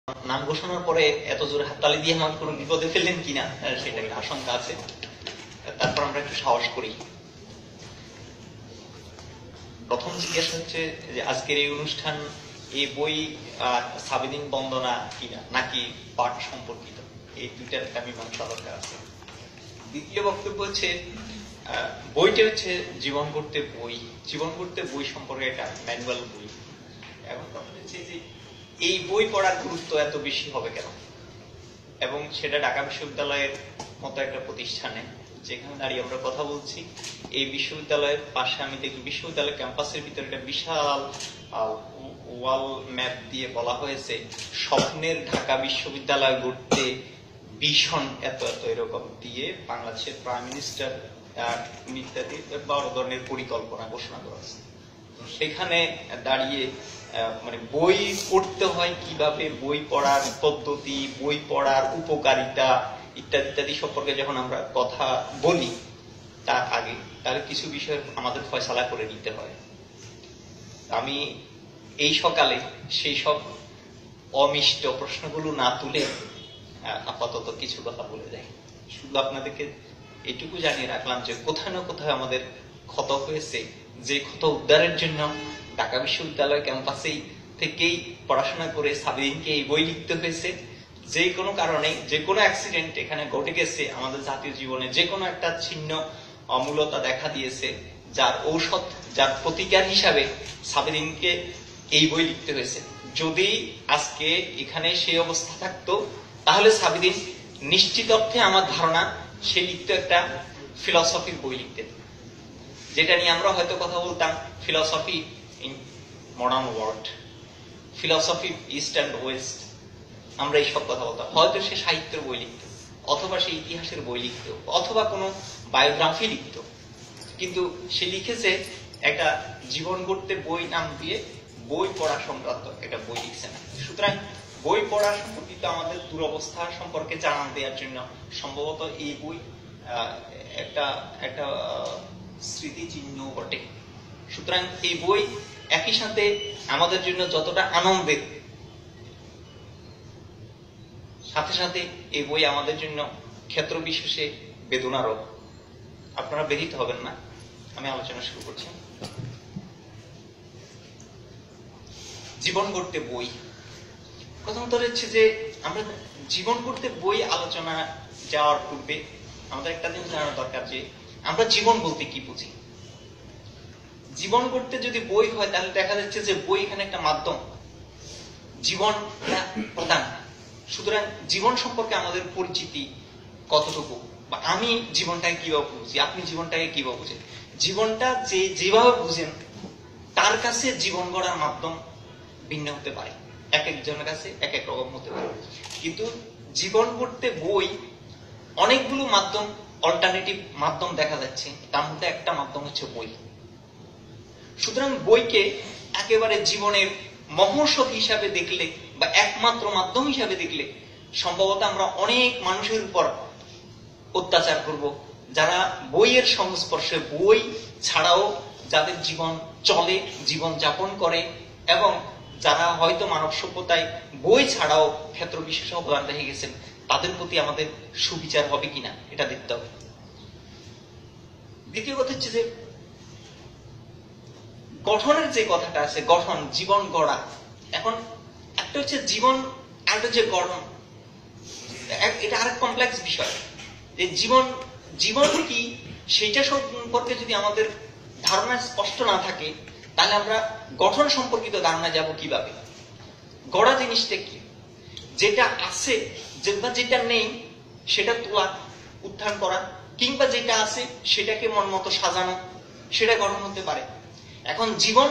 নাম ঘোষণার পরে এত জোরে হাততালি দিয়ে আমাকে কোনো বিপদে ফেললেন কিনা সেটা একটা আশঙ্কা আছে। তারপর আমরা একটু সাহস করি। প্রথম জিজ্ঞাসা হচ্ছে যে আজকের এই অনুষ্ঠান এই বই সাবিদিন বন্দনা কিনা নাকি পাঠ সম্পর্কিত, এই দুইটার একটা মীমাংসা দরকার আছে। দ্বিতীয় বক্তব্য হচ্ছে বইটা হচ্ছে জীবন গড়তে বই, জীবন গড়তে বই সম্পর্কে একটা ম্যানুয়াল বই। এখন কথা হচ্ছে যে এই বই পড়ার গুরুত্ব এত বেশি হবে কেন, এবং সেটা ঢাকা বিশ্ববিদ্যালয়ের মতো একটা প্রতিষ্ঠানে যেখানে দাঁড়িয়ে আমরা কথা বলছি। এই বিশ্ববিদ্যালয়ের পাশে আমি দেখি বিশ্ববিদ্যালয় ক্যাম্পাসের ভিতরে একটা বিশাল ওয়াল ম্যাপ দিয়ে বলা হয়েছে স্বপ্নের ঢাকা বিশ্ববিদ্যালয় গড়তে ভীষণ এত এত এরকম দিয়ে বাংলাদেশের প্রাইম মিনিস্টার ইত্যাদি বড় ধরনের পরিকল্পনা ঘোষণা করা হয়েছে। সেখানে দাঁড়িয়ে মানে বই পড়তে হয় কিভাবে, বই পড়ার পদ্ধতি, বই পড়ার উপকারিতা ইত্যাদি ইত্যাদি সম্পর্কে যখন আমরা কথা বলি তার আগে তাহলে কিছু বিষয় আমাদের ফয়সালা করে নিতে হয়। আমি এই সকালে সেই সব অমিষ্ট প্রশ্নগুলো না তুলে আপাতত কিছু কথা বলে যাই। শুধু আপনাদেরকে এটুকু জানিয়ে রাখলাম যে কোথায় না কোথায় আমাদের ক্ষত হয়েছে, যে ক্ষত উদ্ধারের জন্য ঢাকা বিশ্ববিদ্যালয় ক্যাম্পাসেই থেকেই পড়াশোনা করে সাবিদিনকে এই বই লিখতে হয়েছে। যে কোনো কারণে যে কোনো অ্যাক্সিডেন্ট এখানে ঘটে গেছে, আমাদের জাতীয় জীবনে যে কোনো একটা ছিন্ন অমূলতা দেখা দিয়েছে, যার ঔষধ যার প্রতিকার হিসাবে সাবিদিনকে এই বই লিখতে হয়েছে। যদি আজকে এখানে সেই অবস্থা থাকতো তাহলে সাবিদিন নিশ্চিত অর্থে আমার ধারণা সে লিখতো একটা ফিলসফির বই লিখতেন, যেটা নিয়ে আমরা হয়তো কথা বলতাম philosophy in modern world, philosophy east and West, আমরা এইসব কথা বলতাম। হয়তো সে সাহিত্যের বই লিখত, অথবা সে ইতিহাসের বই লিখত, অথবা কোনো বায়োগ্রাফি লিখত, কিন্তু সে লিখেছে একটা জীবন গড়তে বই নাম দিয়ে বই পড়া সংক্রান্ত একটা বই লিখছে না। সুতরাং বই পড়া সম্পর্কিত আমাদের দুরবস্থা সম্পর্কে জানান দেওয়ার জন্য সম্ভবত এই বই একটা একটা স্মৃতি চিহ্ন বটে। সুতরাং এই বই একই সাথে আমাদের জন্য যতটা আনন্দের, সাথে সাথে এই বই আমাদের জন্য ক্ষেত্র বিশেষে বেদনারও। আপনারা ব্যথিত হবেন না, আমি আলোচনা শুরু করছি। জীবন গড়তে বই, প্রথমত হচ্ছে যে আমরা জীবন গড়তে বই আলোচনা যাওয়ার পূর্বে আমাদের একটা জিনিস জানা দরকার যে আমরা জীবন বলতে কি বুঝি। জীবন গড়তে যদি বই হয় তাহলে দেখা যাচ্ছে যে বই এখানে একটা মাধ্যম, জীবন প্রধান। সুতরাং জীবন সম্পর্কে আমাদের পরিচিতি কতটুকু, বা আমি জীবনটাকে কিভাবে বুঝি, আপনি জীবনটাকে কিভাবে বুঝেন, জীবনটা যে যেভাবে বুঝেন তার কাছে জীবন গড়ার মাধ্যম ভিন্ন হতে পারে, এক একজনের কাছে এক এক রকম হতে পারে। কিন্তু জীবন গড়তে বই অনেকগুলো মাধ্যম, অল্টারনেটিভ মাধ্যম দেখা যাচ্ছে, তার মধ্যে একটা মাধ্যম হচ্ছে বই। সুতরাং বইকে একেবারে জীবনের মহৌষধ হিসাবে দেখলে বা একমাত্র মাধ্যম হিসাবে দেখলে সম্ভবত আমরা অনেক মানুষের উপর অত্যাচার করব যারা বইয়ের সংস্পর্শে, বই ছাড়াও যাদের জীবন চলে, জীবন যাপন করে, এবং যারা হয়তো মানব সভ্যতায় বই ছাড়াও ক্ষেত্র বিশেষ অবদান রেখে গেছেন, তাদের প্রতি আমাদের সুবিচার হবে কিনা এটা দেখতে হবে। দ্বিতীয় কথা হচ্ছে যে গঠনের যে কথাটা আছে, গঠন, জীবন গড়া। এখন একটা হচ্ছে জীবন, একটা হচ্ছে গঠন, এটা আরেক কমপ্লেক্স বিষয়। যে জীবন জীবন কি সেইটা সম্পর্কে যদি আমাদের ধারণা স্পষ্ট না থাকে তাহলে আমরা গঠন সম্পর্কিত ধারণা যাব কিভাবে। গড়া জিনিসটা কি, যেটা আছে বা যেটা নেই সেটা তোলা, উত্থান করা, কিংবা যেটা আছে সেটাকে মন মতো সাজানো, সেটা গঠন হতে পারে। এখন জীবন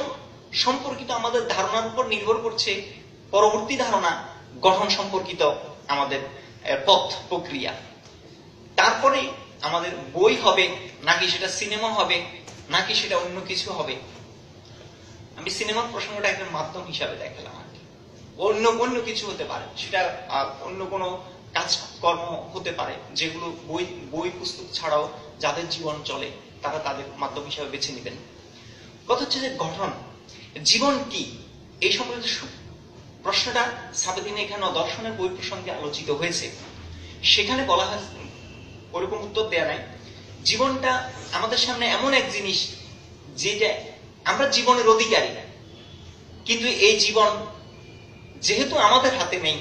সম্পর্কিত আমাদের ধারণার উপর নির্ভর করছে পরবর্তী ধারণা গঠন সম্পর্কিত আমাদের পথ প্রক্রিয়া। তারপরে আমাদের বই হবে, নাকি সেটা সিনেমা হবে, নাকি সেটা অন্য কিছু হবে। আমি সিনেমার প্রসঙ্গটা একটা মাধ্যম হিসাবে দেখালাম আর কি। অন্য অন্য কিছু হতে পারে, সেটা অন্য কোনো কাজকর্ম হতে পারে যেগুলো বই পুস্তক ছাড়াও যাদের জীবন চলে তারা তাদের মাধ্যম হিসাবে বেছে নেবেন। কথা হচ্ছে যে গঠন, জীবন কি এই সম্পর্কে প্রশ্নটা সাবেদিনে এখানে দর্শনের বই প্রসঙ্গে আলোচিত হয়েছে, সেখানে বলা হয় ওরকম উত্তর দেয়া নাই। জীবনটা আমাদের সামনে এমন এক জিনিস যেটা আমরা জীবনের অধিকারী, কিন্তু এই জীবন যেহেতু আমাদের হাতে নেই,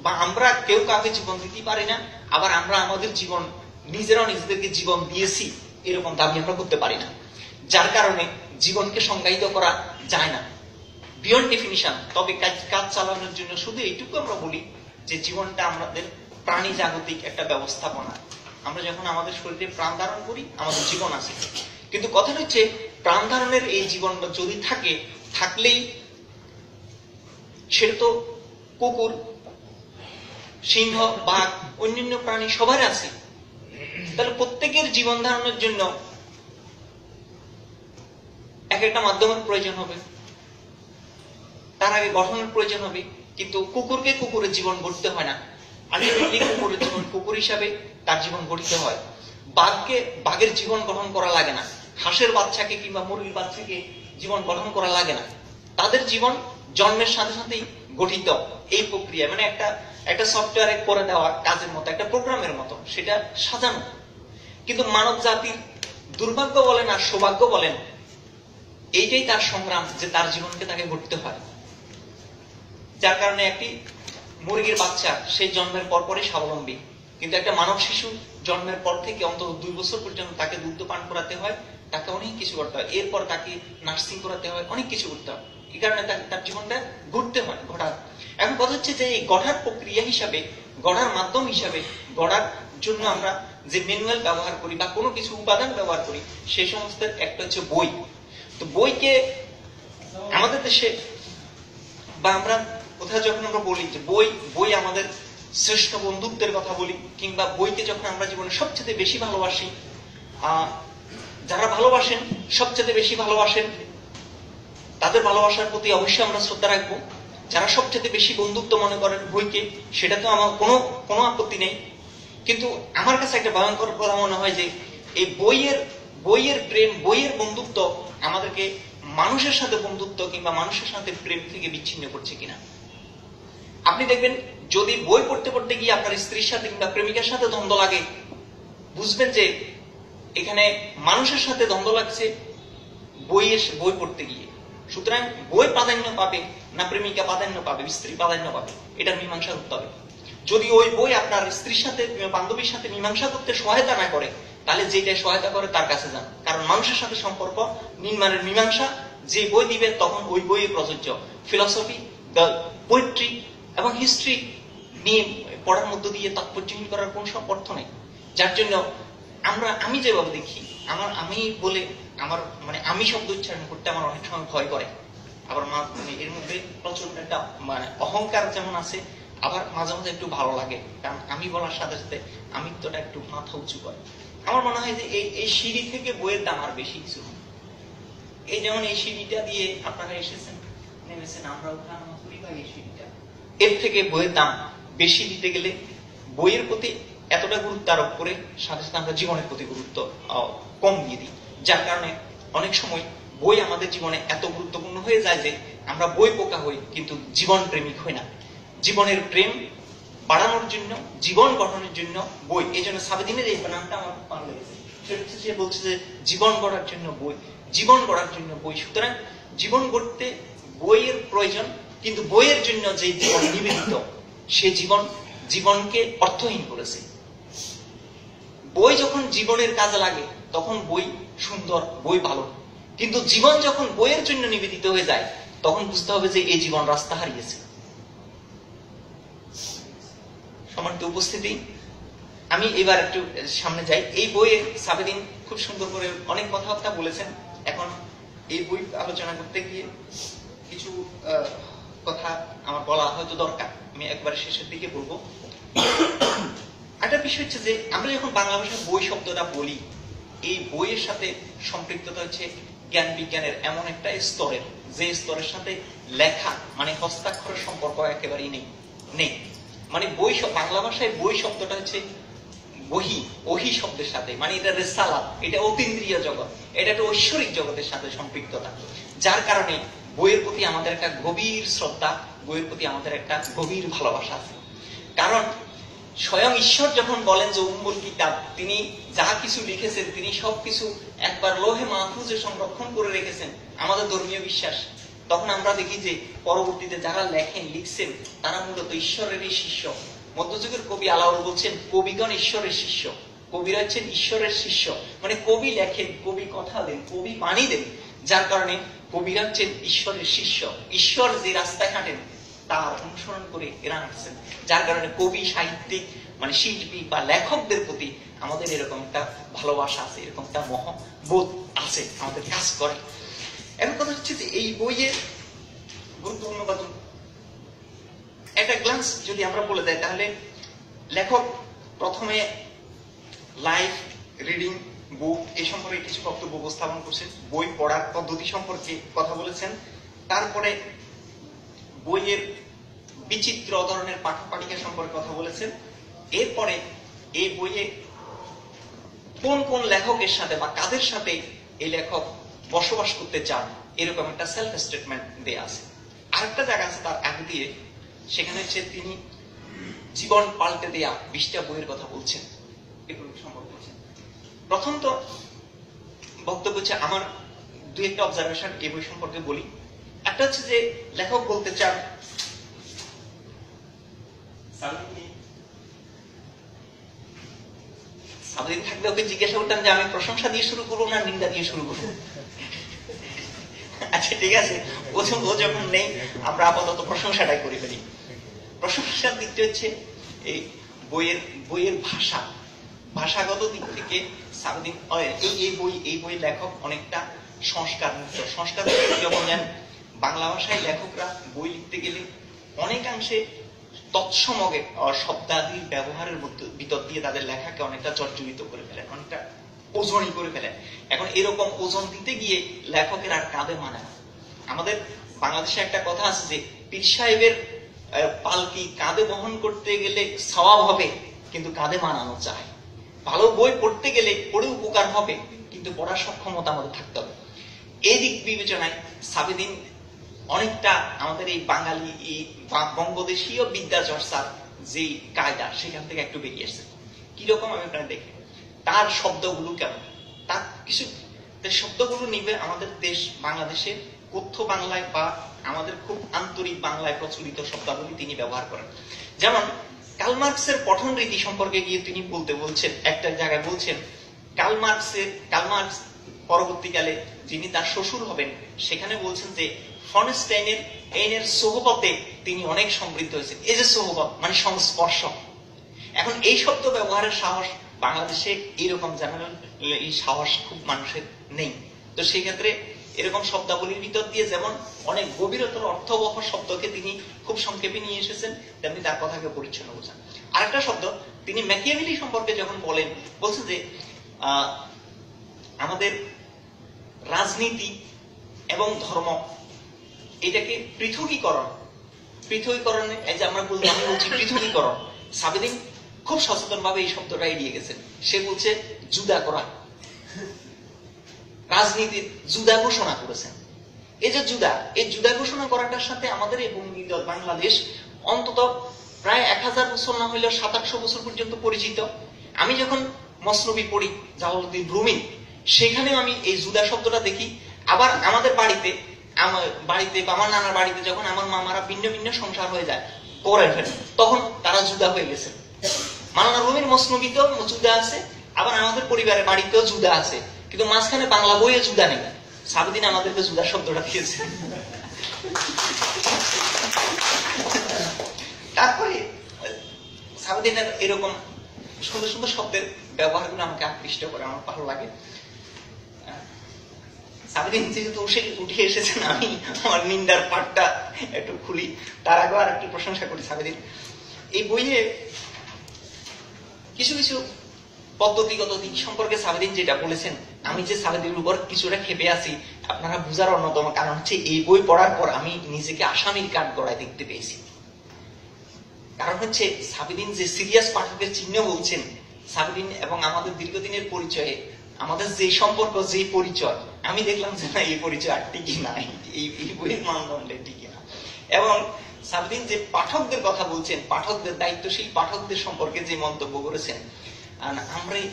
বা আমরা কেউ কাউকে জীবন দিতে পারি না, আবার আমরা আমাদের জীবন নিজেরাও নিজেদেরকে জীবন দিয়েছি এরকম দাবি আমরা করতে পারি না, যার কারণে জীবনকে সংজ্ঞায়িত করা যায় না বিয়ন্ড ডেফিনিশন। তবে কাজ চালানোর জন্য শুধু এইটুকু আমরা বলি যে জীবনটা আমাদের প্রাণী জাগতিক একটা ব্যবস্থাপনা। আমরা যখন আমাদের শরীরে প্রাণ ধারণ করি আমাদের জীবন আছে, কিন্তু কথাটা হচ্ছে প্রাণ ধারণের এই জীবন যদি থাকলেই সেটা তো কুকুর, সিংহ, বাঘ, অন্যান্য প্রাণী সবার আছে। তাহলে প্রত্যেকের জীবন ধারণের জন্য এক একটা মাধ্যমের প্রয়োজন হবে, তার আগে গঠনের প্রয়োজন হবে। কিন্তু কুকুরকে কুকুরের জীবন গড়তে হয় না, আলটিমেটলি কুকুরের জীবন কুকুর হিসাবে তার জীবন গঠিত হয়। বাঘকে বাঘের জীবন গঠন করা লাগে না, হাঁসের বাচ্চাকে কিংবা মুরগির বাচ্চাকে জীবন গঠন করা লাগে না, তাদের জীবন জন্মের সাথে সাথেই গঠিত। এই প্রক্রিয়া মানে একটা সফটওয়্যারে করে দেওয়া কাজের মতো, একটা প্রোগ্রামের মতো, সেটা সাজানো। কিন্তু মানব জাতির দুর্ভাগ্য বলেন আর সৌভাগ্য বলেন, এইটাই তার সংগ্রাম যে তার জীবনকে তাকে গড়তে হয়। যার কারণে একটি মুরগির বাচ্চা সেই জন্মের পরপরই স্বাবলম্বী, কিন্তু একটা মানব শিশু জন্মের পর থেকে অন্তত 2 বছর পর্যন্ত তাকে দুগ্ধ পান করাতে হয়, তাকে অনেক কিছু করতে হয়, এরপর তাকে নার্সিং করাতে হয়, অনেক কিছু করতে হয়। এই কারণে তার জীবনটা গড়তে হয়, গড়ার। এখন কথা হচ্ছে যে এই গড়ার প্রক্রিয়া হিসাবে, গড়ার মাধ্যম হিসাবে, গড়ার জন্য আমরা যে ম্যানুয়াল ব্যবহার করি বা কোনো কিছু উপাদান ব্যবহার করি, সেই সমস্ত একটা হচ্ছে বই। তো বইকে আমাদের দেশে বা আমরা কোথাও যখন আমরা বলি যে বই আমাদের শ্রেষ্ঠ বন্ধুত্বের কথা বলি, কিংবা বইকে যখন আমরা জীবনে সবচেয়ে বেশি ভালোবাসি, যারা ভালোবাসেন সবচেয়ে বেশি ভালোবাসেন তাদের ভালোবাসার প্রতি অবশ্যই আমরা শ্রদ্ধা রাখবো। যারা সবচেয়ে বেশি বন্ধুত্ব মনে করেন বইকে, সেটা তো আমার কোনো আপত্তি নেই। কিন্তু আমার কাছে একটা ভয়ঙ্কর কথা মনে হয় যে এই বইয়ের প্রেম, বইয়ের বন্ধুত্ব আমাদেরকে মানুষের সাথে বন্ধুত্ব কিংবা মানুষের সাথে প্রেম থেকে বিচ্ছিন্ন করছে কিনা। আপনি দেখবেন যদি বই পড়তে পড়তে গিয়ে আপনার স্ত্রীর সাথে কিংবা প্রেমিকার সাথে দ্বন্দ্ব লাগে, বুঝবেন যে এখানে মানুষের সাথে দ্বন্দ্ব লাগছে বই পড়তে গিয়ে। সুতরাং বই প্রাধান্য পাবে না প্রেমিকা প্রাধান্য পাবে, স্ত্রী প্রাধান্য পাবে, এটার মীমাংসা করতে হবে। যদি ওই বই আপনার স্ত্রীর সাথে বান্ধবীর সাথে মীমাংসা করতে সহায়তা না করে, তাহলে যেটা সহায়তা করে তার কাছে যান। কারণ মানুষের সাথে সম্পর্ক নির্মাণের মীমাংসা যে বই দিবে তখন ওই বইয়ে প্রযোজ্য। ফিলসফি, পোয়েট্রি এবং হিস্ট্রি নিয়ে পড়ার মধ্য দিয়ে তাৎপর্যহীন করার কোন সব অর্থ নেই। যার জন্য আমি যেভাবে দেখি, আমি শব্দ উচ্চারণ করতে আমার অনেক সময় ভয় করে। আবার এর মধ্যে প্রচন্ড একটা অহংকার যেমন আছে, আবার মাঝে মাঝে একটু ভালো লাগে, কারণ আমি বলার সাথে সাথে আমিত্বটা একটু মাথা উঁচু করে। আমার মনে হয় যে এই সিঁড়ি থেকে বইয়ের দাম আর বেশি কিছু। এই যেমন এই সিঁড়িটা দিয়ে আপনারা এসেছেন, নেমেছেন, আমরা ওখানে এই সিঁড়িটা, এর থেকে বইয়ের দাম বেশি দিতে গেলে বইয়ের প্রতি এতটা গুরুত্ব আরোপ করে সাথে সাথে আমরা জীবনের প্রতি গুরুত্ব কম দিয়ে দিই। যার কারণে অনেক সময় বই আমাদের জীবনে এত গুরুত্বপূর্ণ হয়ে যায় যে আমরা বই পোকা হই কিন্তু জীবন প্রেমিক হই না। জীবনের প্রেম বাড়ানোর জন্য, জীবন গঠনের জন্য বই। এই জন্য সাবেদিনের এই নামটা আমার ভালো লেগেছে। সেটা হচ্ছে সে বলছে যে জীবন গড়ার জন্য বই, জীবন গড়ার জন্য বই। সুতরাং জীবন গড়তে বইয়ের প্রয়োজন, কিন্তু বইয়ের জন্য যে জীবন নিবেদিত, সে জীবনকে অর্থহীন করেছে। বই যখন জীবনের কাজে লাগে তখন বই সুন্দর, বই ভালো, কিন্তু জীবন যখন বইয়ের জন্য নিবেদিত হয়ে যায় তখন বুঝতে হবে যে এই জীবন রাস্তা হারিয়েছে। সম্মানিত উপস্থিতি, আমি এবার একটু সামনে যাই। এই বইয়ে সাবেদিন খুব সুন্দর করে অনেক কথাবার্তা বলেছেন। এখন এই বই আলোচনা করতে গিয়ে কিছু কথা আমার বলা হয়তো দরকার, আমি একবারে শেষের দিকে বলবো। একটা বিষয় হচ্ছে যে আমরা যখন বাংলা ভাষায় বই শব্দটা বলি, এই বইয়ের সাথে সম্পৃক্ততা হচ্ছে জ্ঞান বিজ্ঞানের এমন একটা স্তরের, যে স্তরের সাথে লেখা মানে হস্তাক্ষরের সম্পর্ক একেবারেই নেই। মানে বই, বাংলা ভাষায় বই শব্দটা হচ্ছে ওহি শব্দের সাথে, মানে এটা রেসালাত, এটা অতীন্দ্রিয় জগৎ, এটা একটা ঐশ্বরিক জগতের সাথে সম্পৃক্ততা। যার কারণে বইয়ের প্রতি আমাদের একটা গভীর শ্রদ্ধা, বইয়ের প্রতি আমাদের একটা গভীর ভালোবাসা আছে। কারণ স্বয়ং ঈশ্বর যখন বলেন যে উম্মুল কিতাব, তিনি যা কিছু লিখেছেন তিনি সবকিছু একবার লোহে মাহফুজে সংরক্ষণ করে রেখেছেন, আমাদের ধর্মীয় বিশ্বাস। তখন আমরা দেখি যে পরবর্তীতে যারা লিখছেন তারা মূলত ঈশ্বরেরই শিষ্য। মধ্যযুগের কবি আলাউল বলছেন কবিগণ ঈশ্বরের শিষ্য, কবিরা হচ্ছেন ঈশ্বরের শিষ্য। মানে কবি লেখেন, কবি কথা দেন, কবি বাণী দেন, যার কারণে কবিরা হচ্ছেন ঈশ্বরের শিষ্য। ঈশ্বর যে রাস্তায় হাঁটেন তার অনুসরণ করে এরা হাঁটছেন, যার কারণে কবি, সাহিত্যিক মানে শিল্পী বা লেখকদের প্রতি আমাদের এরকম একটা ভালোবাসা আছে, এরকম একটা মহবোধ আছে, আমাদের কাজ করে। এখন কথা হচ্ছে যে এই বইয়ের গুরুত্বপূর্ণ একটা গ্লান্স যদি আমরা বলে দেয়, তাহলে লেখক প্রথমে লাইফ, রিডিং, বুক এই সম্পর্কে কিছু বক্তব্য উপস্থাপন করছেন, বই পড়ার পদ্ধতি সম্পর্কে কথা বলেছেন, তারপরে বইয়ের বিচিত্র ধরনের পাঠক পাঠিকা সম্পর্কে কথা বলেছেন, এরপরে এই বইয়ে কোন কোন লেখকের সাথে বা কাদের সাথে এই লেখক বসবাস করতে চান এরকম একটা সেলফ স্টেটমেন্ট দেয়া আছে। আরেকটা জায়গা আছে তার আগে দিয়ে, সেখানে হচ্ছে তিনি জীবন পাল্টে দেয়া 20টা বইয়ের কথা বলছেন, এগুলো সম্পর্কে বলছেন। প্রথম তো বক্তব্য হচ্ছে আমার দুই একটা অবজারভেশন এই বই সম্পর্কে বলি। একটা হচ্ছে যে লেখক বলতে চান সাবলীন থাকলে ওকে জিজ্ঞাসা করতাম যে আমি প্রশংসা দিয়ে শুরু করবো না নিন্দা দিয়ে শুরু করবো। আচ্ছা ঠিক আছে, ও যখন নেই আমরা আপাতত প্রশংসাটাই করে ফেলি। প্রশংসার দিকটা হচ্ছে এই বইয়ের ভাষাগত দিক থেকে সাবলীন এই বই লেখক অনেকটা সংস্কার যখন নেন। বাংলা ভাষায় লেখকরা বই লিখতে গেলে অনেকাংশে তৎসমগে শব্দাদির ব্যবহারের ভিতর দিয়ে তাদের লেখাকে অনেকটা জর্জরিত করে ফেলেন, অনেকটা ওজনই করে ফেলেন। এখন এরকম ওজন দিতে গিয়ে লেখকের আর কাঁধে মানে না। আমাদের বাংলাদেশে একটা কথা আছে যে পীর সাহেবের পালকি কাঁধে বহন করতে গেলে সওয়াব হবে, কিন্তু কাঁধে মানানো চায়। ভালো বই পড়তে গেলে পড়ে উপকার হবে, কিন্তু পড়ার সক্ষমতা আমাদের থাকতে হবে। এই দিক বিবেচনায় সাবিদিন অনেকটা আমাদের এই বাঙালি এই বঙ্গদেশীয় বিদ্যা চর্চার যে কায়দা সেখান থেকে একটু বেরিয়ে এসেছে। কিরকম আমি ওখানে দেখি তার শব্দগুলো কেমন, তার কিছু শব্দগুলো নিবে আমাদের দেশ বাংলাদেশের কথ্য বাংলায় বা আমাদের খুব আন্তরিক বাংলায় প্রচলিত শব্দাবলী তিনি ব্যবহার করেন। যেমন কার্ল মার্কসের পঠন রীতি সম্পর্কে গিয়ে তিনি বলছেন, একটা জায়গায় বলছেন কার্ল মার্কস পরবর্তীকালে যিনি তার শ্বশুর হবেন সেখানে বলছেন যে ফনস্টাইনের এর সোহবতে তিনি অনেক সমৃদ্ধ হয়েছেন। এই যে সোহবত মানে সংস্পর্শ, এখন এই শব্দ ব্যবহারের সাহস বাংলাদেশে এরকম জেনারেল এই সাহস খুব মানুষের নেই। তো সেই ক্ষেত্রে এরকম শব্দাবলীর ভিতর দিয়ে যেমন অনেক গভীরতর অর্থবহ শব্দকে তিনি খুব সংক্ষেপে নিয়ে এসেছেন, তেমনি তার কথাকে পরিচ্ছন্ন বোঝান। আরেকটা শব্দ তিনি ম্যাকিয়াভেলি সম্পর্কে যখন বলছেন যে আমাদের রাজনীতি এবং ধর্ম এটাকে পৃথকীকরণ এই যে আমরা বলছি পৃথকীকরণ, সাবিদিন খুব সচেতন ভাবে এই শব্দটা এড়িয়ে গেছেন। সে বলছে জুদা করা, রাজনীতির জুদা ঘোষণা করেছেন। এই যে এই জুদা ঘোষণা করাটার সাথে আমাদের এই বাংলাদেশ অন্তত প্রায় 1000 বছর না হইলেও 700-800 বছর পর্যন্ত পরিচিত। আমি যখন মসনবী পড়ি জালালউদ্দিন রুমি, সেখানে আমি এই জুদা শব্দটা দেখি। আবার আমাদের বাড়িতে বা আমার নানার বাড়িতে যখন আমার মামারা ভিন্ন ভিন্ন সংসার হয়ে যায় করে ফেলে, তখন তারা জুদা হয়ে গেছে। মাওলানা রুমির মসনবীতেও জুদা আছে, আবার আমাদের পরিবারের বাড়িতেও জুদা আছে, কিন্তু মাঝখানে বাংলা বইয়ে জুদা নেই। সাবিদিন আমাদেরকে জুদা শব্দটা দিয়েছে। তারপরে সাবিদিনের এরকম সুন্দর সুন্দর শব্দের ব্যবহারগুলো আমাকে আকৃষ্ট করে, আমার ভালো লাগে। সাবিদিন যেহেতু উঠে এসেছেন, আমি আমার নিন্দার পাঠটা একটু খুলি, তার আগেও আর একটু প্রশংসা করি। সাবিদিন এই বইয়ে কিছু কিছু পদ্ধতিগত দিক সম্পর্কে সাবিদিন যেটা বলেছেন, আমি যে সাবিদিনের উপর কিছুটা ক্ষেপে আছি আপনারা বুঝার অন্যতম কারণ হচ্ছে এই বই পড়ার পর আমি নিজেকে আসামির কাঠ গড়ায় দেখতে পেয়েছি। কারণ হচ্ছে সাবিদিন যে সিরিয়াস পাঠকের চিহ্ন বলছেন, সাবিদিন এবং আমাদের দীর্ঘদিনের পরিচয়ে আমাদের যে সম্পর্ক, যে পরিচয়, আমি দেখলাম যে না এই পরিচয় আর টিকি না, এই বইয়ের মানদণ্ডে টিকি না। এবং সাবদিন যে পাঠকদের কথা বলছেন, পাঠকদের দায়িত্বশীল পাঠকদের সম্পর্কে যে মন্তব্য করেছেন,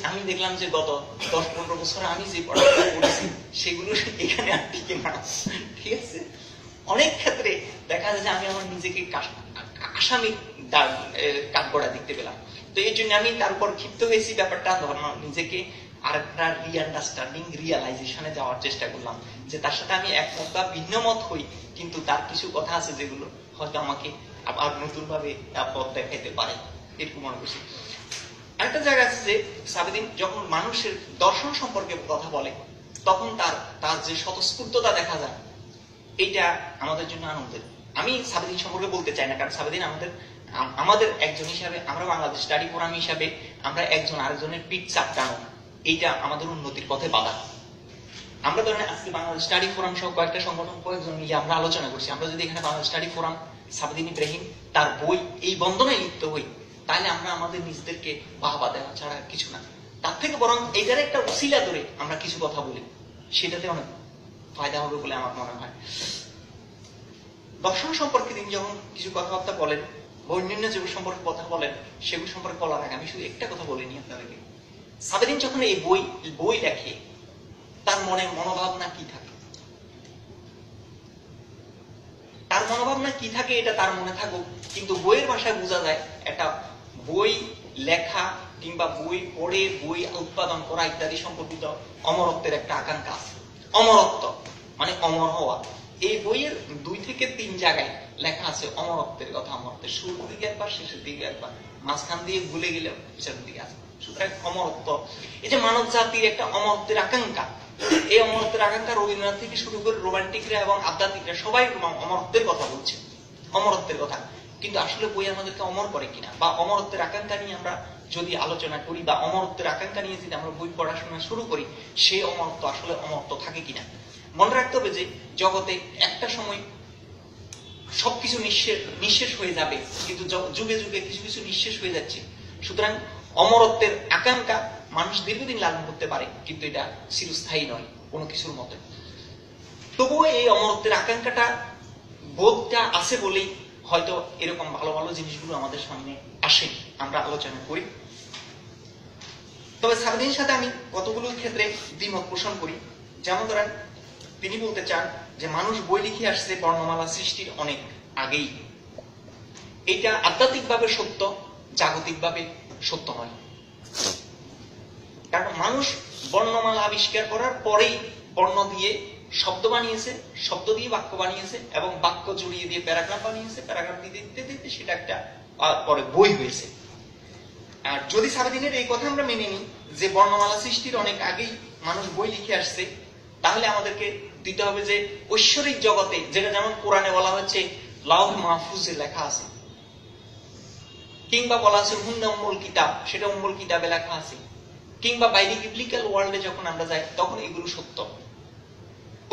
আমি দেখলাম যে গত 10-15 বছর আমি যে পড়াশোনা করেছি সেগুলো এখানে আর টিকে না। ঠিক আছে, অনেক ক্ষেত্রে দেখা যায় যে আমি আমার নিজেকে আসামি কাঠগড়া দেখতে পেলাম। তো এই জন্য আমি তারপর ক্ষিপ্ত হয়েছি, ব্যাপারটা নিজেকে আরেকটা রিআন্ডারস্ট্যান্ডিং রিয়ালাইজেশনে যাওয়ার চেষ্টা করলাম, যে তার সাথে আমি একমত বা ভিন্নমত হই, কিন্তু তার কিছু কথা আছে যেগুলো হয়তো আমাকে আবার নতুন ভাবে পথ দেখাইতে পারে, এরকম মনে করছি। আরেকটা জায়গা আছে যে সাবেদিন যখন মানুষের দর্শন সম্পর্কে কথা বলে তখন তার যে স্বতঃস্ফূর্ততা দেখা যায়, এইটা আমাদের জন্য আনন্দের। আমি সাবেদিন সম্পর্কে বলতে চাই না, কারণ সাবেদিন আমাদের একজন হিসাবে, আমরা বাংলাদেশ স্টাডি ফোরাম হিসাবে আমরা একজন আরেকজনের পিঠ চাপটানো, এইটা আমাদের উন্নতির পথে বাধা। আমরা ধরেন আজকে বাংলাদেশ স্টাডি ফোরাম সহ কয়েকটা সংগঠন কয়েকজন মিলে আমরা আলোচনা করছি, আমরা যদি এখানে বাংলাদেশ স্টাডি ফোরাম সাবেদিন ইব্রাহিম তার বই এই বন্ধনায় লিপ্ত হই, তাহলে আমরা আমাদের নিজেদেরকে বাহবা দেওয়া ছাড়া কিছু না। তার থেকে বরং এইটার একটা উসিলা ধরে আমরা কিছু কথা বলি, সেটাতে অনেক ফায়দা হবে বলে আমার মনে হয়। দর্শন সম্পর্কে তিনি যখন কিছু কথাবার্তা বলেন, অন্যান্য যেগুলো সম্পর্কে কথা বলেন, সেগুলো সম্পর্কে বলার আগে আমি শুধু একটা কথা বলিনি আপনাদেরকে। সাবেদিন যখন এই বই লেখে, তার মনে মনোভাবনা কি থাকে, তার মনোভাবনা কি থাকে এটা তার মনে থাকুক, কিন্তু বইয়ের ভাষায় বোঝা যায় একটা বই লেখা কিংবা বই পড়ে বই উৎপাদন করা ইত্যাদি সম্পর্কিত অমরত্বের একটা আকাঙ্ক্ষা আছে। অমরত্ব মানে অমর হওয়া। এই বইয়ের 2 থেকে 3 জায়গায় লেখা আছে অমরত্বের কথা। অমরত্বের শুরুর দিকে একবার, শেষের দিকে একবার, মাঝখান দিয়ে ভুলে গেলে পিছনের দিকে আছে। সুতরাং অমরত্ব, এই যে মানব জাতির একটা অমরত্বের আকাঙ্ক্ষা, এই অমরত্বের আকাঙ্ক্ষা রবীন্দ্রনাথ থেকে শুরু করে রোমান্টিকরা এবং আধ্যাত্মিকরা সবাই অমরত্বের কথা বলছে, অমরত্বের কথা। কিন্তু আসলে বই আমাদেরকে অমর করে কিনা, বা অমরত্বের আকাঙ্ক্ষা নিয়ে আমরা যদি আলোচনা করি, বা অমরত্বের আকাঙ্ক্ষা নিয়ে যদি আমরা বই পড়াশোনা শুরু করি, সেই অমরত্ব আসলে অমরত্ব থাকে কিনা। মনে রাখতে হবে যে জগতে একটা সময় সবকিছু নিঃশেষ হয়ে যাবে, কিন্তু যুগে যুগে কিছু কিছু নিঃশেষ হয়ে যাচ্ছে। সুতরাং অমরত্বের আকাঙ্ক্ষা মানুষ দীর্ঘদিন লালন করতে পারে, কিন্তু এটা চিরস্থায়ী নয় কোনো কিছুর মতো। তবুও এই অমরত্বের আকাঙ্ক্ষাটা, বোধটা আছে বলেই হয়তো এরকম ভালো ভালো জিনিসগুলো আমাদের সামনে আসে, আমরা আলোচনা করি। তবে সাবেদিনের সাথে আমি কতগুলো ক্ষেত্রে দ্বিমত পোষণ করি। যেমন ধরেন, তিনি বলতে চান যে মানুষ বই লিখে আসছে বর্ণমালা সৃষ্টির অনেক আগেই। এটা আধ্যাত্মিকভাবে সত্য, জাগতিকভাবে সত্য নয়। কারণ মানুষ বর্ণমালা আবিষ্কার করার পরেই বর্ণ দিয়ে শব্দ বানিয়েছে, শব্দ দিয়ে বাক্য বানিয়েছে, এবং বাক্য জড়িয়ে দিয়ে প্যারাগ্রাফ বানিয়েছে, প্যারাগ্রাফ দিতে দিতে দিতে সেটা একটা পরে বই হয়েছে। আর যদি সাবেদিনের এই কথা আমরা মেনে নিই যে বর্ণমালা সৃষ্টির অনেক আগেই মানুষ বই লিখে আসছে, তাহলে আমাদেরকে দিতে হবে যে ঐশ্বরিক জগতে, যেটা যেমন কোরআনে বলা হচ্ছে লাউহে মাহফুজে লেখা আছে, কিংবা বলা আছে হুন্না উম্মুল কিতাব, সেটা উম্মুল কিতাবে লেখা আছে, কিংবা বাইরে বিবলিক্যাল ওয়ার্ল্ডে যখন আমরা যাই তখন এগুলো সত্য,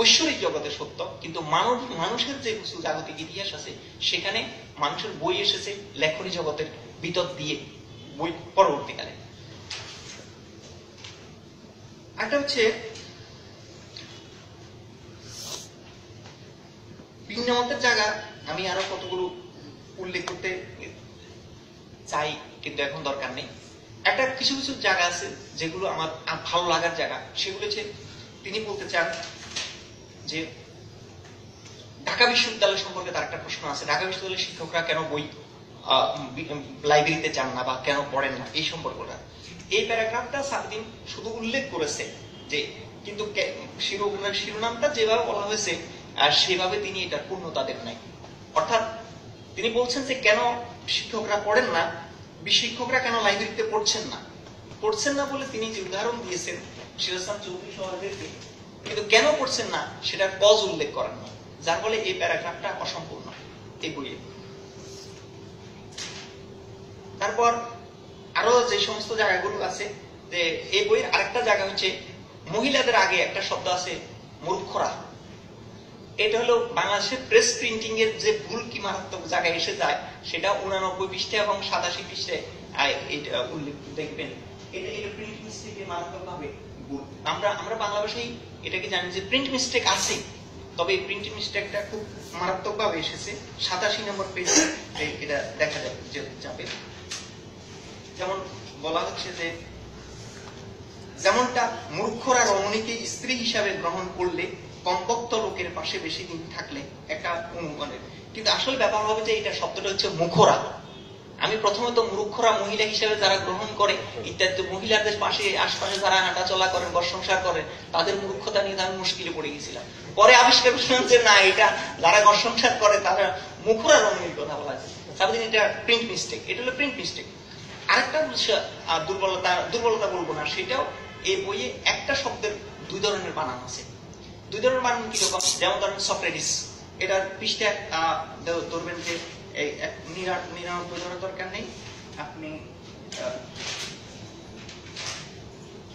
ঐশ্বরিক জগতে সত্য। কিন্তু মানুষের যে কিছু জাগতিক ইতিহাস আছে, সেখানে মানুষের বই এসেছে লেখনী জগতের ভিতর দিয়ে, বই পরবর্তীকালে। একটা হচ্ছে ভিন্নমতের জায়গা আমি আরো কতগুলো উল্লেখ করতে চাই, কিন্তু এখন দরকার নেই। একটা কিছু কিছু জায়গা আছে যেগুলো আমার ভালো লাগার জায়গা, সেগুলো হচ্ছে তিনি বলতে চান যে ঢাকা বিশ্ববিদ্যালয় সম্পর্কে তার একটা প্রশ্ন আছে, ঢাকা বিশ্ববিদ্যালয়ের শিক্ষকরা কেন বই লাইব্রেরিতে যান না বা কেন পড়েন না, এই সম্পর্কটা। এই প্যারাগ্রাফটা সাবেদিন শুধু উল্লেখ করেছে যে, কিন্তু শিরোনামটা যেভাবে বলা হয়েছে আর সেভাবে তিনি এটার পূর্ণতা দেন নাই। অর্থাৎ তিনি বলছেন যে কেন শিক্ষকরা পড়েন না, শিক্ষকরা কেন লাইব্রেরিতে পড়ছেন না বলে তিনি যে উদাহরণ দিয়েছেন সিরাজুল চৌধুরী সহদেরকে, কিন্তু কেন পড়ছেন না সেটার কজ উল্লেখ করেন না, যার ফলে এই প্যারাগ্রাফটা অসম্পূর্ণ এই বইয়ে। তারপর আরো যে সমস্ত জায়গাগুলো আছে, যে এই বইয়ের আরেকটা জায়গা হচ্ছে মহিলাদের আগে একটা শব্দ আছে মূর্খরা। এটা হলো বাংলাদেশের প্রেস প্রিন্টিং এর যে ভুল কি মারাত্মক জায়গায় এসে যায়, সেটা 89 পৃষ্ঠা এবং 87 পৃষ্ঠায় এটা উল্লেখ দেখবেন। এটা প্রিন্ট মিস্টেকে মারাত্মক ভাবে ভুল। আমরা বাংলা ভাষায় এটাকে জানি যে প্রিন্ট মিস্টেক আছে, তবে এই প্রিন্টিং মিস্টেকটা খুব মারাত্মক ভাবে এসেছে। 87 নম্বর পেজে এটা দেখা যাবে। যেমন বলা হচ্ছে যে, যেমনটা মূর্খরা রমণীকে স্ত্রী হিসাবে গ্রহণ করলে কমবক্ত লোকের পাশে বেশি দিন থাকলে একটা অনুমানের, কিন্তু আসল ব্যাপার হবে যে এটা শব্দটা হচ্ছে মুখরা। আমি প্রথমত মূর্খরা মহিলা হিসেবে যারা গ্রহণ করে ইত্যাদি, মহিলাদের পাশে আশপাশে যারা হাঁটা চলা করেন, ঘর সংসার করেন, তাদের মূর্খতা নিয়ে আমি মুশকিলে পড়ে গেছিলাম। পরে আবিষ্কার করলাম যে না, এটা যারা ঘর সংসার করে তারা মুখরা রমণীর কথা বলা আছে। সারাদিন এটা প্রিন্ট মিস্টেক, এটা হলো প্রিন্ট মিস্টেক। আরেকটা দুর্বলতা বলবো না, সেটাও এই বইয়ে একটা শব্দের 2 ধরনের বানান আছে। 2 ধরনের বানান কিরকম? যেমন ধরেন সক্রেটিস, এটার পৃষ্ঠা ধরবেন যে 99 ধরার দরকার নেই, আপনি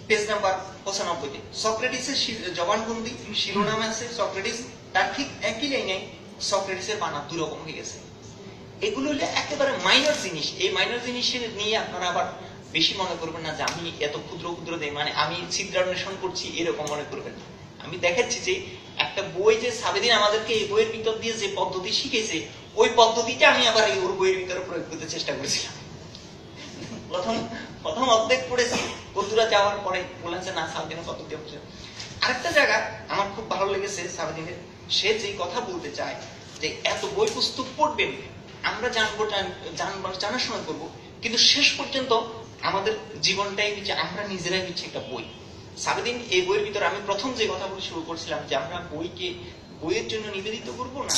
পেজ নাম্বার 95 সক্রেটিসের জবানবন্দি শিরোনামে আছে সক্রেটিস, তার ঠিক একই লাইনে সক্রেটিসের বানান 2 রকম হয়ে গেছে। এগুলো হলে একেবারে মাইনর জিনিস। এই মাইনর জিনিসের নিয়ে আপনারা আবার বেশি মনে করবেন না যে আমি এত ক্ষুদ্র ক্ষুদ্র দেই, মানে আমি ছিদ্রান্বেষণ করছি এরকম মনে করবেন না। আমি দেখাচ্ছি যে একটা বই যে সাবেদিন আমাদেরকে এই বইয়ের ভিতর দিয়ে যে পদ্ধতি শিখেছে, ওই পদ্ধতিটা আমি আবার এই ওর বইয়ের ভিতরে প্রয়োগ করতে চেষ্টা করেছিলাম। প্রথম অর্ধেক পড়েছি, বন্ধুরা যাওয়ার পরে বললেন যে না, সাবেদিনের পদ্ধতি হচ্ছে। আরেকটা জায়গা আমার খুব ভালো লেগেছে সাবেদিনের, সে যে কথা বলতে চায় যে এত বই পুস্তক পড়বেন, আমরা জানার সময় করবো, কিন্তু শেষ পর্যন্ত আমাদের জীবনটাই হচ্ছে আমরা নিজেরাই হচ্ছে একটা বই। সাবেদিন এই বইয়ের ভিতরে আমি প্রথম যে কথা বলে শুরু করছিলাম যে আমরা বইকে বইয়ের জন্য নিবেদিত করব, না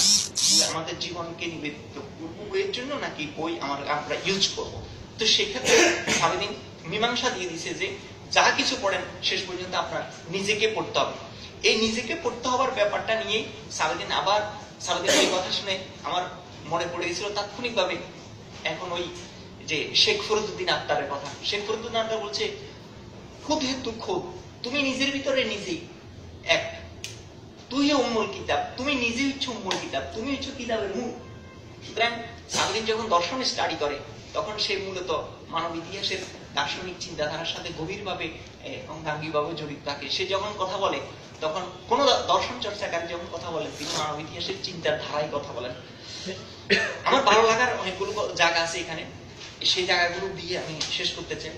আমাদের জীবনকে নিবেদিত করবো বইয়ের জন্য, নাকি বই আমরা ইউজ করব। তো সেক্ষেত্রে সাবেদিন মীমাংসা দিয়ে দিছে যে যা কিছু পড়েন শেষ পর্যন্ত আপনার নিজেকে পড়তে হবে। এই নিজেকে পড়তে হবার ব্যাপারটা নিয়ে সাবেদিন এই কথা শুনে আমার মনে পড়ে গেছিল তাৎক্ষণিকভাবে এখন ওই যে শেখ ফরিদউদ্দিন আত্তারের কথা। শেখ ফরিদউদ্দিন আত্তার বলছে, খুদ হে তু খুদ, তুমি নিজের ভিতরে নিজেই এক, তুই উম্মুল কিতাব, তুমি নিজে হচ্ছে উম্মুল কিতাব, তুমি হচ্ছে কিতাবের মূল। সুতরাং সাবেদিন যখন দর্শন স্টাডি করে তখন সে মূলত মানব ইতিহাসের দার্শনিক চিন্তাধারার সাথে গভীরভাবে অঙ্গাঙ্গিভাবে জড়িত থাকে। সে যখন কথা বলে তখন কোন দর্শন চর্চাকারী যখন কথা বলেন, তিনি মানব ইতিহাসের চিন্তার ধারায় কথা বলেন। আমার ভালো লাগার অনেকগুলো জায়গা আছে এখানে, সেই জায়গাগুলো দিয়ে আমি শেষ করতে চাই।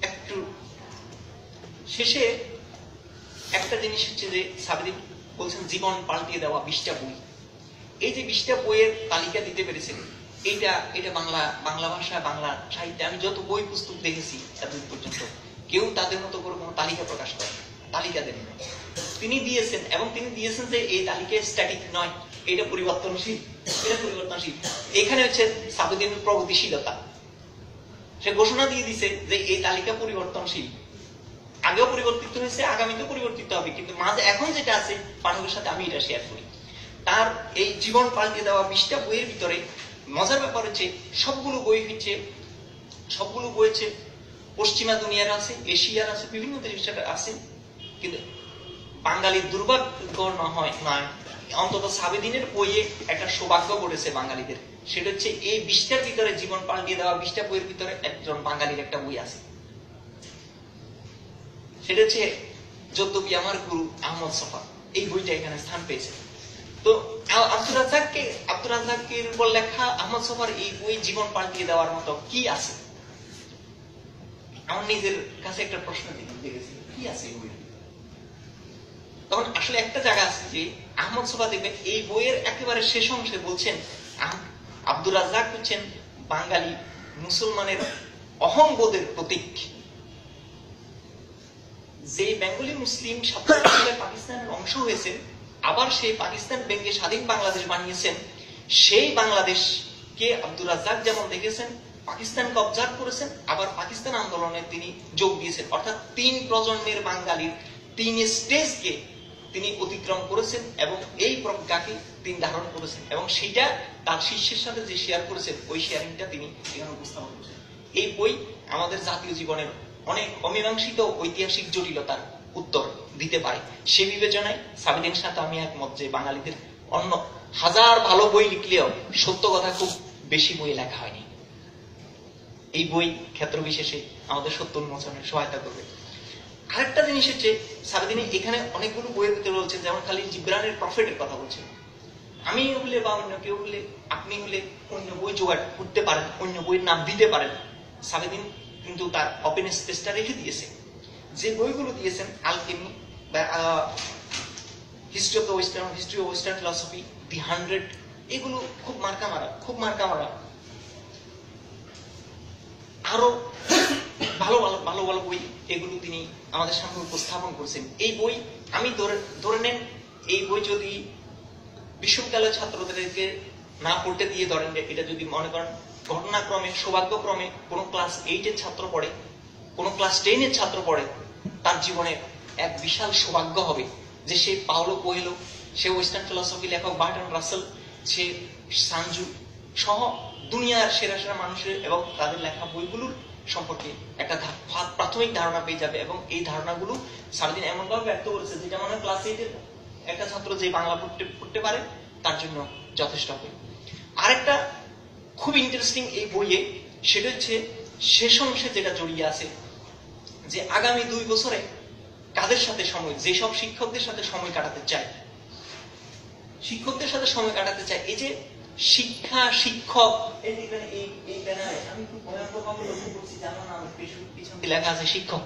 একটু শেষে একটা জিনিস হচ্ছে যে সাবেদিন বলছেন জীবন পাল্টিয়ে দেওয়া 20টা বই। এই যে 20টা বইয়ের তালিকা দিতে পেরেছেন, এটা বাংলা ভাষা, বাংলা সাহিত্যে আমি যত বই পুস্তক দেখেছি এতদিন পর্যন্ত কেউ তাদের মতো করে কোনো তালিকা প্রকাশ করে, তালিকা দেন তিনি দিয়েছেন। এবং তিনি দিয়েছেন যে এই তালিকা স্ট্যাটিক নয়, এটা পরিবর্তনশীল, এটা পরিবর্তনশীল। এখানে হচ্ছে সাবেদিনের প্রগতিশীলতা। সে ঘোষণা দিয়ে দিছে যে এই তালিকা পরিবর্তনশীল, আগেও পরিবর্তিত হয়েছে, আগামীতেও পরিবর্তিত হবে, কিন্তু মাঝে এখন যেটা আছে পাঠকের সাথে আমি এটা শেয়ার করি। তার এই জীবন পাল্টে দেওয়া 20টা বইয়ের ভিতরে মজার ব্যাপার হচ্ছে সবগুলো বই হচ্ছে পশ্চিমা দুনিয়ার আছে, এশিয়ার আছে, বিভিন্ন দেশের আছে, কিন্তু বাঙালির দুর্ভাগ্য নয়, অন্তত সাবেদিনের বইয়ে একটা সৌভাগ্য ঘটেছে বাঙালিদের। সেটা হচ্ছে এই 20টার ভিতরে, জীবন পাল্টিয়ে দেওয়া 20টা বইয়ের ভিতরে একজন বাঙালির একটা বই আছে, সেটা হচ্ছে যদ্যপি আমার গুরু আহমদ সফা। এই বইটা এখানে স্থান পেয়েছে। তো আব্দুর রাজ্জাকের উপর লেখা আহমদ সফার এই বই জীবন পাল্টিয়ে দেওয়ার মতো কি আছে? আমার নিজের কাছে একটা প্রশ্ন দেখেছি, কি আছে এই বই? তখন আসলে একটা জায়গা আছে যে আহমদ সফা দেখবেন এই বইয়ের একেবারে শেষ অংশে বলছেন আব্দুর রাজ্জাক হচ্ছেন বাঙালি মুসলমানের অহংবোধের প্রতীক। যে বেঙ্গলি মুসলিম পাকিস্তানের অংশ হয়েছে, আবার সেই পাকিস্তান ভেঙে স্বাধীন বাংলাদেশ বানিয়েছেন, সেই বাংলাদেশকে আব্দুর রাজ্জাক যেমন দেখেছেন, পাকিস্তানকে অবজার্ভ করেছেন, আবার পাকিস্তান আন্দোলনে তিনি যোগ দিয়েছেন। অর্থাৎ 3 প্রজন্মের বাঙালির 3 স্টেজকে তিনি অতিক্রম করেছেন এবং এই প্রজ্ঞাকে তিনি ধারণ করেছেন, এবং সেটা তার শিষ্যের সাথে যে শেয়ার করেছেন, ওই শেয়ারিংটা তিনি এখানে উপস্থাপন করেছেন। এই বই আমাদের জাতীয় জীবনের অনেক অমীমাংসিত ঐতিহাসিক জটিলতার উত্তর দিতে পারে। সে বিবেচনায় সাবেদিনের সাথে আমি একমত যে বাঙালিদের অন্য হাজার ভালো বই লিখলেও সত্য কথা খুব বেশি বই লেখা হয়নি। এই বই ক্ষেত্র বিশেষে আমাদের সত্য উন্মোচনের সহায়তা করবে। আরেকটা জিনিস হচ্ছে সারাদিনে এখানে অনেকগুলো বইয়ের ভিতরে বলছেন, যেমন খালিল জিব্রানের প্রফেটের কথা বলছেন। আমি হলে বা অন্য কেউ হলে, আপনি হলে অন্য বই জোগাড় করতে পারেন, অন্য বইয়ের নাম দিতে পারেন। সারাদিন কিন্তু তার ওপেন স্পেসটা রেখে দিয়েছে। যে বইগুলো দিয়েছেন আলকেমি বা history of the western, history of western philosophy, the 100, এগুলো খুব মার্কা মারা। আরো ভালো ভালো ভালো ভালো বই এগুলো তিনি আমাদের সামনে উপস্থাপন করছেন। এই বই আমি ধরে নেন, এই বই যদি বিশ্ববিদ্যালয়ের ছাত্রদেরকে না পড়তে দিয়ে ধরেন, এটা যদি মনে করেন ঘটনাক্রমে সৌভাগ্যক্রমে কোন ক্লাস 8-এর ছাত্র পড়ে, কোন ক্লাস 10-এর ছাত্র পড়ে, তার জীবনে এক বিশাল সৌভাগ্য হবে যে সে পাওলো কোয়েলো, সে ওয়েস্টার্ন ফিলসফি লেখক বার্ট্রান্ড রাসেল, সে সানজু সহ দুনিয়ার সেরা সেরা মানুষের এবং তাদের লেখা বইগুলোর সম্পর্কে একটা প্রাথমিক ধারণা পেয়ে যাবে। এবং এই ধারণাগুলো সারাদিন এমনভাবে ব্যক্ত করেছে যেটা মনে হয় ক্লাস 8-এর একটা ছাত্র যে বাংলা পড়তে পারে তার জন্য যথেষ্ট হবে। আরেকটা খুব ইন্টারেস্টিং এই বইয়ে, সেটা হচ্ছে শেষ অংশে যেটা জড়িয়ে আছে যে আগামী 2 বছরে কাদের সাথে সময়, যেসব শিক্ষকদের সাথে সময় কাটাতে চায়, শিক্ষকদের সাথে সময় কাটাতে চায়। এই যে শিক্ষা, শিক্ষক, এই ব্যানারে আমি খুব ভয়ানকভাবে লক্ষ্য করছি, জানো না, পিছনে লেখা আছে শিক্ষক।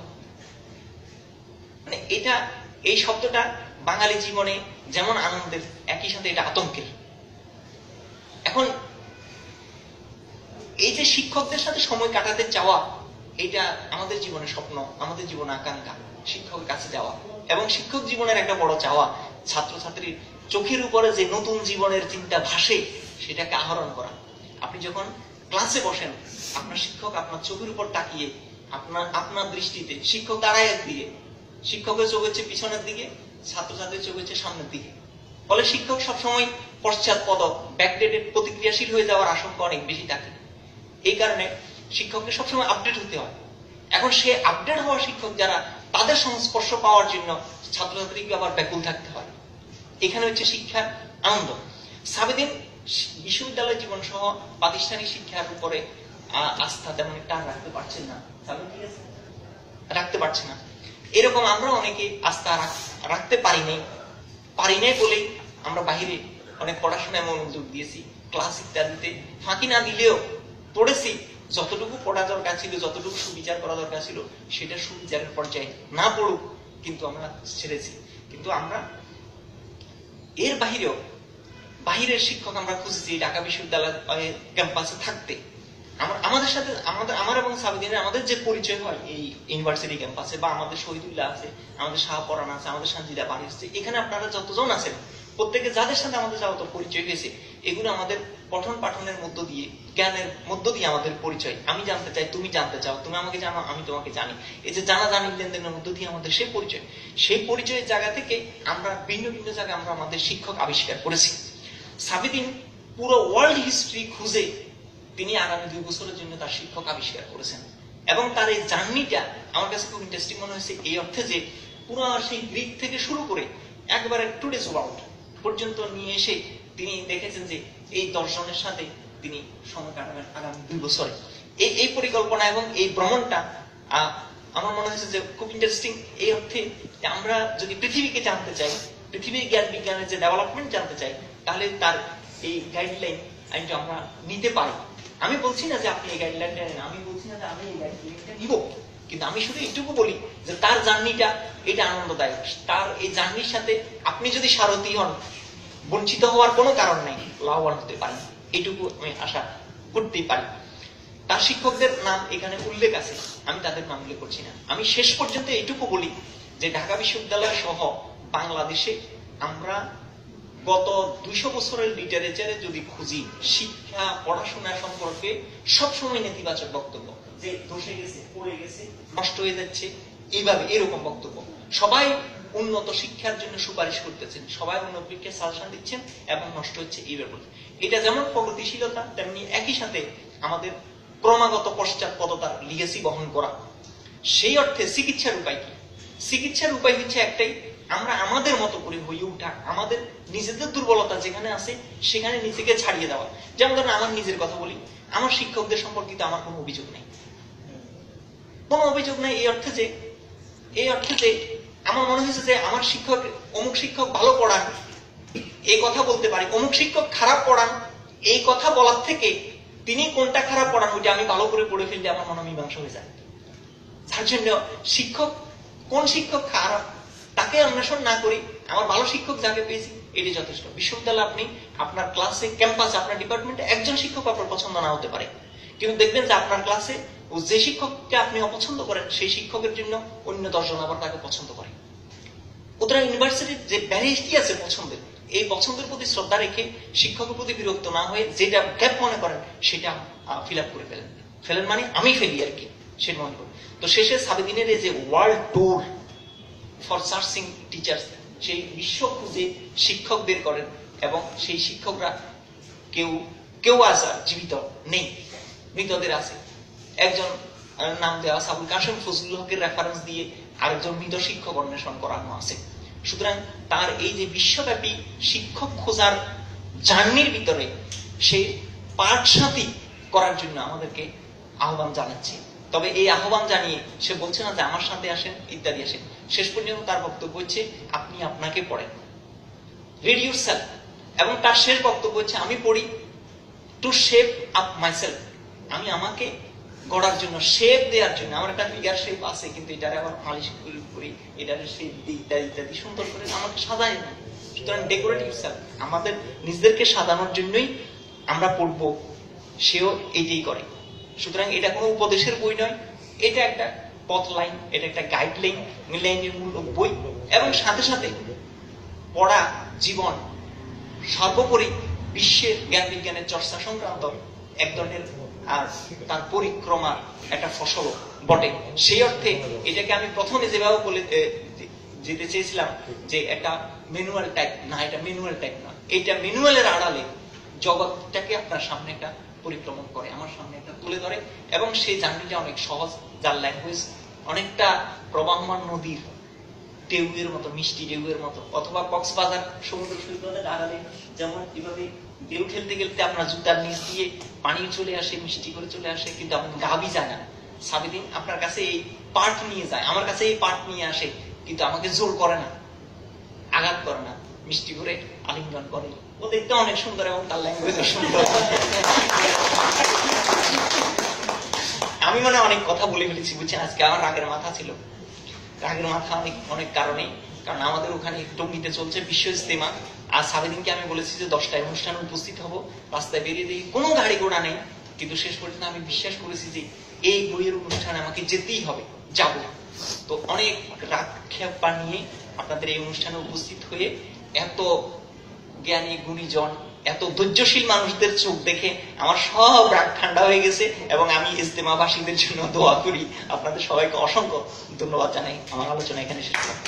মানে এটা, এই শব্দটা বাঙালি জীবনে যেমন আনন্দের, একই সাথে এটা আতঙ্কের। এখন এই যে শিক্ষকদের সাথে সময় কাটাতে চাওয়া, এটা আমাদের জীবনের স্বপ্ন, আমাদের জীবন আকাঙ্ক্ষা, শিক্ষকের কাছে যাওয়া। এবং শিক্ষক জীবনের একটা বড় চাওয়া ছাত্রছাত্রীর চোখের উপরে যে নতুন জীবনের চিন্তা ভাসে সেটাকে আহরণ করা। আপনি যখন ক্লাসে বসেন, আপনার শিক্ষক আপনার চোখের উপর তাকিয়ে আপনার দৃষ্টিতে, শিক্ষক দাঁড়ায় একদিকে, শিক্ষকের চোখ হচ্ছে পিছনের দিকে, ছাত্রছাত্রীর চোখ হচ্ছে সামনের দিকে। ফলে শিক্ষক সবসময় পশ্চাৎপদ, ব্যাকডেটেড, প্রতিক্রিয়াশীল হয়ে যাওয়ার আশঙ্কা অনেক বেশি থাকে। এই কারণে শিক্ষককে সবসময় আপডেট হতে হয়। এখন সে আপডেট হওয়া শিক্ষক যারা, তাদের সংস্পর্শ পাওয়ার জন্য ছাত্রছাত্রীকে আবার ব্যাকুল থাকতে হয়। এখানে হচ্ছে শিক্ষার আনন্দ। সাবেদিন বিশ্ববিদ্যালয় জীবন সহ প্রাতিষ্ঠানিক শিক্ষার উপরে আস্থা তেমন একটা রাখতে পারছেন না, রাখতে পারছে না। এরকম আমরা অনেকে আস্থা রাখতে পারি নাই বলেই আমরা বাহিরে অনেক পড়াশোনায় মনোযোগ দিয়েছি, ক্লাস ইত্যাদিতে ফাঁকি না দিলেও পড়েছি। যতটুকু পড়া দরকার ছিল, যতটুকু সুবিচার করা দরকার ছিল, সেটা সুবিচারের পর্যায়ে না পড়ুক কিন্তু আমরা ছেড়েছি। কিন্তু আমরা এর বাহিরেও বাহিরের শিক্ষক আমরা খুঁজেছি ঢাকা বিশ্ববিদ্যালয় ক্যাম্পাসে থাকতে। আমাদের সাথে আমার এবং সাবিদিনের আমাদের যে পরিচয় হয় এই ইউনিভার্সিটি ক্যাম্পাসে, বা আমাদের শহীদুল্লাহ আছে, আমাদের শাহপরান আছে, আমাদের সানজিদা বাড়ি আছে, এখানে আপনারা যতজন আছেন প্রত্যেকে যাদের সাথে আমাদের যাওয়া পরিচয় হয়েছে, এগুলো আমাদের পঠন পাঠনের মধ্য দিয়ে, জ্ঞানের মধ্য দিয়ে আমাদের পরিচয়। আমি জানতে চাই, তুমি জানতে চাও, তুমি আমাকে জানো, আমি তোমাকে জানি। এই যে জানাজানি লেনদেনের মধ্য দিয়ে আমাদের সেই পরিচয়, সেই পরিচয়ের জায়গা থেকে আমরা ভিন্ন ভিন্ন জায়গায় আমরা আমাদের শিক্ষক আবিষ্কার করেছি। সাবিদিন পুরো ওয়ার্ল্ড হিস্ট্রি খুঁজে তিনি আগামী 2 বছরের জন্য তার শিক্ষক আবিষ্কার করেছেন। এবং তার এই জার্নিটা আমার কাছে খুব ইন্টারেস্টিং মনে হয়েছে এই অর্থে যে পুরো সেই গ্রিক থেকে শুরু করে একবারে টুডেস ওয়ার্ল্ড পর্যন্ত নিয়ে এসে তিনি দেখেছেন যে এই দর্শনের সাথে তিনি সময় কাটাবেন আগামী 2 বছরে। এই পরিকল্পনা এবং এই ভ্রমণটা আমার মনে হয়েছে যে খুব ইন্টারেস্টিং এই অর্থে যে আমরা যদি পৃথিবীকে জানতে চাই, পৃথিবীর জ্ঞান বিজ্ঞানের যে ডেভেলপমেন্ট জানতে চাই, তাহলে তার এই গাইডলাইন আমরা নিতে পারি। আমি বলছি না যে আপনি এই গাইডলাইনটা নেন, আমি বলছি না যে আমি এই গাইডলাইনটা নিব, কিন্তু আমি শুধু এইটুকু বলি যে তার জার্নিটা এটা আনন্দদায়ক। তার এই জার্নির সাথে আপনি যদি সারথি হন, বঞ্চিত হওয়ার কোনো কারণ নেই, লাভবান হতে পারেন, এইটুকু আমি আশা করতেই পারি। তার শিক্ষকদের নাম এখানে উল্লেখ আছে, আমি তাদের নাম উল্লেখ করছি না। আমি শেষ পর্যন্ত এইটুকু বলি যে ঢাকা বিশ্ববিদ্যালয় সহ বাংলাদেশে আমরা গত 200 বছরের লিটারেচারে যদি খুঁজি, শিক্ষা পড়াশোনা সম্পর্কে সবসময় নেতিবাচক বক্তব্য, যে ধসে গেছে, পড়ে গেছে, নষ্ট হয়ে যাচ্ছে, এইভাবে এরকম বক্তব্য। সবাই উন্নত শিক্ষার জন্য সুপারিশ করতেছেন, সবাই উন্নত শিক্ষার সাজেশন দিচ্ছেন এবং নষ্ট হচ্ছে এইভাবে। এটা যেমন প্রগতিশীলতা, তেমনি একই সাথে আমাদের ক্রমাগত পশ্চাৎপদতার লিগেসি বহন করা। সেই অর্থে চিকিৎসার উপায় কি? চিকিৎসার উপায় হচ্ছে একটাই, আমরা আমাদের মতো করে হয়ে উঠা, আমাদের নিজেদের দুর্বলতা যেখানে আছে সেখানে নিজেকে ছাড়িয়ে দেওয়া। যেমন ধরেন আমার নিজের কথা বলি, আমার শিক্ষকদের সম্পর্কিত আমার কোনো অভিযোগ নেই, কোনো অভিযোগ নেই। এই অর্থে যে এই অর্থে যে আমার মনে হয়েছে যে আমার শিক্ষক, অমুক শিক্ষক ভালো পড়ান এই কথা বলতে পারি, অমুক শিক্ষক খারাপ পড়ান এই কথা বলার থেকে তিনি কোনটা খারাপ পড়ান ওইটা আমি ভালো করে পড়ে ফেললে আমার মনোমীমাংসা হয়ে যায়। যার জন্য শিক্ষক, কোন শিক্ষক খারাপ তাকে অন্বেষণ না করি, আমার ভালো শিক্ষক যাকে পেয়েছি এটি যথেষ্ট। বিশ্ববিদ্যালয়ে আপনি আপনার ক্লাসে, ক্যাম্পাসে, আপনার ডিপার্টমেন্টে একজন শিক্ষক আপনার পছন্দ না হতে পারে, কিন্তু দেখবেন যে আপনার ক্লাসে যে শিক্ষককে আপনি অপছন্দ করেন সেই শিক্ষকের জন্য অন্য 10 জন আবার তাকে পছন্দ করে। সুতরাং ইউনিভার্সিটির যে ব্যারিস্টি আছে পছন্দের, এই পছন্দের প্রতি শ্রদ্ধা রেখে শিক্ষকের প্রতি বিরক্ত না হয়ে যেটা গ্যাপ মনে করেন সেটা ফিল আপ করে ফেলেন মানে আমি ফেলি আর কি, সেটা মনে করি। তো শেষে সাবেদিনের এই যে world tour for searching teachers, সেই বিশ্ব খুঁজে শিক্ষক বের করেন এবং সেই শিক্ষকরা কেউ আজ জীবিত নেই, মৃতদের আছে। একজন নাম দেওয়া আছে আবুল কাশেম ফজলুল হকের রেফারেন্স দিয়ে আরেকজন মৃত শিক্ষক অন্বেষণ করানো আছে। সুতরাং তার এই যে বিশ্বব্যাপী শিক্ষক খোঁজার জার্নির ভিতরে সে পাঠসাথী করার জন্য আমাদেরকে আহ্বান জানাচ্ছে। তবে এই আহ্বান জানিয়ে সে বলছে না যে আমার সাথে আসেন ইত্যাদি আসেন, শেষ পর্যন্ত তার বক্তব্য হচ্ছে আপনি আপনাকে পড়েন, রিড ইউরসেলফ। এবং তার শেষ বক্তব্য হচ্ছে আমি পড়ি টু শেপ আপ মাইসেলফ, আমি আমাকে গড়ার জন্য, শেপ দেওয়ার জন্য। আমার একটা ফিগার শেপ আছে কিন্তু এটারে আবার মালিশ করি, এটারে শেপ দিই ইত্যাদি ইত্যাদি, সুন্দর করে আমাকে সাজাই না। সুতরাং ডেকোরেট ইউরসেলফ, আমাদের নিজেদেরকে সাজানোর জন্যই আমরা পড়বো, সেও এইটাই করে। সুতরাং এটা কোনো উপদেশের বই নয়, এটা একটা পথ লাইন, এটা একটা গাইডলাইন, লাইনের মূলক বই। এবং সাথে সাথে পড়া জীবন সর্বোপরি বিশ্বের জ্ঞান বিজ্ঞানের চর্চা সংক্রান্ত এক ধরনের তার পরিক্রমা একটা ফসল বটে। সেই অর্থে এটাকে আমি প্রথমে যেভাবে বলে যেতে চেয়েছিলাম যে একটা ম্যানুয়াল টাইপ না, এটা ম্যানুয়াল টাইপ না, এটা ম্যানুয়ালের আড়ালে জগৎটাকে আপনার সামনে একটা পরিক্রমণ করে, আমার সামনে একটা তুলে ধরে। এবং সেই জার্নিটা অনেক সহজ, যার ল্যাঙ্গুয়েজ অনেকটা প্রবাহমান নদীর ঢেউয়ের মতো, মিষ্টি ঢেউয়ের মতো, অথবা কক্সবাজার সমুদ্র সৈকতের আড়ালে যেমন এভাবে ঢেউ খেলতে খেলতে আপনার জুতার নিচ দিয়ে পানি চলে আসে, মিষ্টি করে চলে আসে, কিন্তু আপনি গাবি যায় না। সাবিদিন আপনার কাছে এই পার্ট নিয়ে যায়, আমার কাছে এই পার্ট নিয়ে আসে, কিন্তু আমাকে জোর করে না, আঘাত করে না, মিষ্টি করে আলিঙ্গন করে। ও দেখতে অনেক সুন্দর এবং তার ল্যাঙ্গুয়েজ সুন্দর। আমি মানে অনেক কথা বলে ফেলেছি বুঝছেন, আজকে আমার রাগের মাথা ছিল, রাগের মাথা অনেক কারণে। কারণ আমাদের ওখানে টঙ্গিতে চলছে বিশ্ব ইজতেমা, আর সাবেদিনকে আমি বলেছি যে 10টায় অনুষ্ঠানে উপস্থিত হব, রাস্তায় বেরিয়ে দিই, কোনো গাড়ি ঘোড়া নেই, কিন্তু শেষ পর্যন্ত আমি বিশ্বাস করেছি যে এই বইয়ের অনুষ্ঠানে আমাকে যেতেই হবে, যাব। তো অনেক রাগ খেপা নিয়ে আপনাদের এই অনুষ্ঠানে উপস্থিত হয়ে এত জ্ঞানী গুণীজন, এত ধৈর্যশীল মানুষদের চোখ দেখে আমার সব রাগ ঠান্ডা হয়ে গেছে। এবং আমি ইজতেমাবাসীদের জন্য দোয়া করি। আপনাদের সবাইকে অসংখ্য ধন্যবাদ জানাই। আমার আলোচনা এখানে শেষ করলাম।